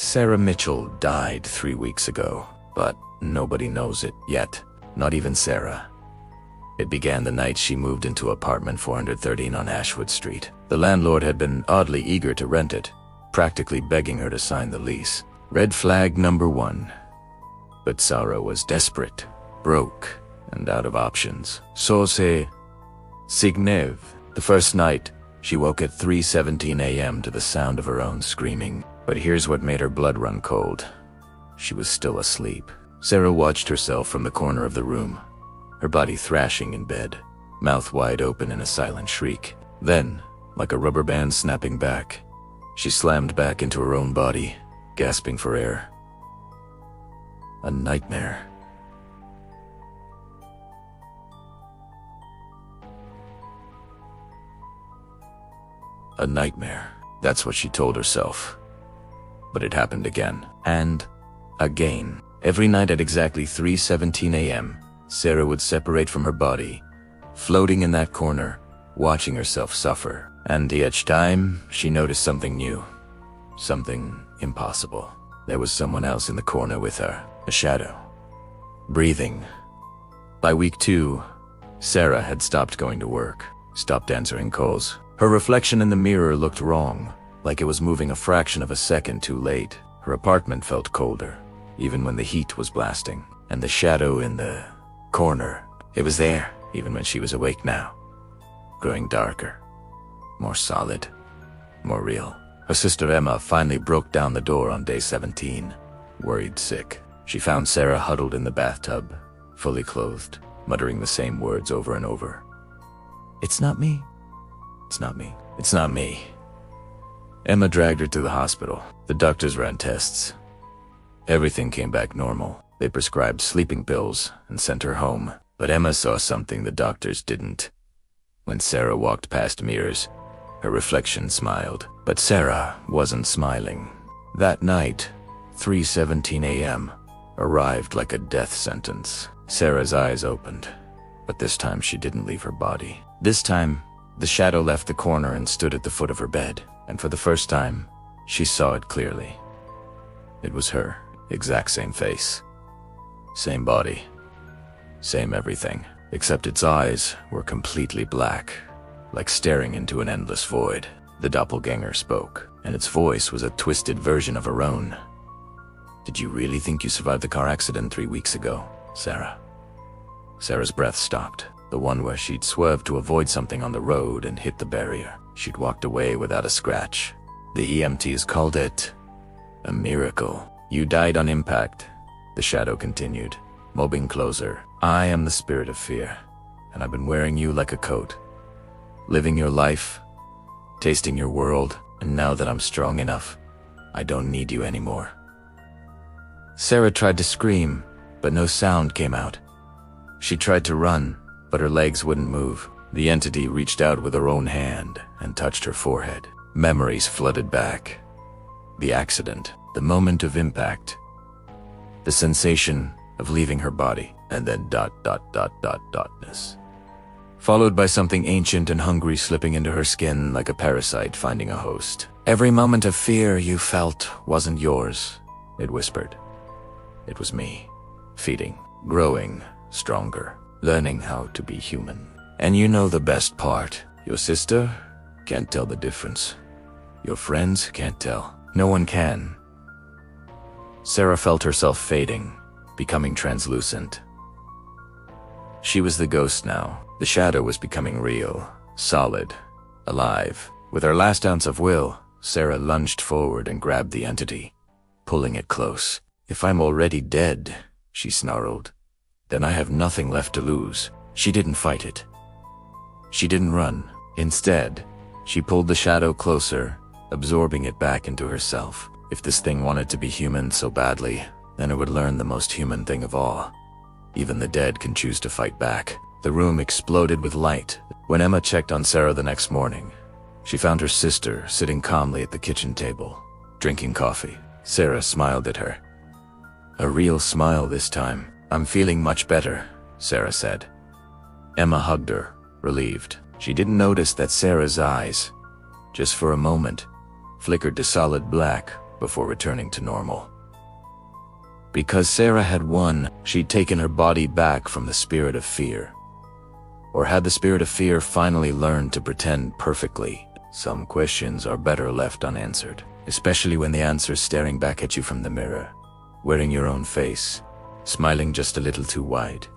Sarah Mitchell died 3 weeks ago, but nobody knows it yet, not even Sarah. It began the night she moved into apartment 413 on Ashwood Street. The landlord had been oddly eager to rent it, practically begging her to sign the lease. Red flag number 1. But Sarah was desperate, broke, and out of options. So se signev. The first night, she woke at 3:17 a.m. to the sound of her own screaming. But here's what made her blood run cold. She was still asleep. Sarah watched herself from the corner of the room, her body thrashing in bed, mouth wide open in a silent shriek. Then, like a rubber band snapping back, she slammed back into her own body, gasping for air. A nightmare. A nightmare. That's what she told herself. But it happened again. And again. Every night at exactly 3:17 a.m., Sarah would separate from her body, floating in that corner, watching herself suffer. And each time, she noticed something new. Something impossible. There was someone else in the corner with her. A shadow. Breathing. By week 2, Sarah had stopped going to work, stopped answering calls. Her reflection in the mirror looked wrong, like it was moving a fraction of a second too late. Her apartment felt colder, even when the heat was blasting. And the shadow in the corner, it was there, even when she was awake now. Growing darker, more solid, more real. Her sister Emma finally broke down the door on day 17, worried sick. She found Sarah huddled in the bathtub, fully clothed, muttering the same words over and over. "It's not me. It's not me. It's not me." Emma dragged her to the hospital. The doctors ran tests. Everything came back normal. They prescribed sleeping pills and sent her home. But Emma saw something the doctors didn't. When Sarah walked past mirrors, her reflection smiled. But Sarah wasn't smiling. That night, 3:17 a.m., arrived like a death sentence. Sarah's eyes opened, but this time she didn't leave her body. This time, the shadow left the corner and stood at the foot of her bed, and for the first time, she saw it clearly. It was her, exact same face, same body, same everything, except its eyes were completely black, like staring into an endless void. The doppelganger spoke, and its voice was a twisted version of her own. "Did you really think you survived the car accident 3 weeks ago, Sarah?" Sarah's breath stopped, the one where she'd swerved to avoid something on the road and hit the barrier. She'd walked away without a scratch. The EMTs called it a miracle. "You died on impact," the shadow continued, moving closer. "I am the spirit of fear, and I've been wearing you like a coat, living your life, tasting your world, and now that I'm strong enough, I don't need you anymore." Sarah tried to scream, but no sound came out. She tried to run, but her legs wouldn't move. The entity reached out with her own hand and touched her forehead. Memories flooded back. The accident, the moment of impact, the sensation of leaving her body, and then ... dotness. Followed by something ancient and hungry slipping into her skin like a parasite finding a host. "Every moment of fear you felt wasn't yours," it whispered. "It was me, feeding, growing, stronger, learning how to be human. And you know the best part. Your sister can't tell the difference. Your friends can't tell. No one can." Sarah felt herself fading, becoming translucent. She was the ghost now. The shadow was becoming real, solid, alive. With her last ounce of will, Sarah lunged forward and grabbed the entity, pulling it close. "If I'm already dead," she snarled, "then I have nothing left to lose." She didn't fight it. She didn't run. Instead, she pulled the shadow closer, absorbing it back into herself. If this thing wanted to be human so badly, then it would learn the most human thing of all. Even the dead can choose to fight back. The room exploded with light. When Emma checked on Sarah the next morning, she found her sister sitting calmly at the kitchen table, drinking coffee. Sarah smiled at her. A real smile this time. "I'm feeling much better," Sarah said. Emma hugged her, relieved. She didn't notice that Sarah's eyes, just for a moment, flickered to solid black, before returning to normal. Because Sarah had won, she'd taken her body back from the spirit of fear. Or had the spirit of fear finally learned to pretend perfectly? Some questions are better left unanswered, especially when the answer's staring back at you from the mirror, wearing your own face, smiling just a little too wide.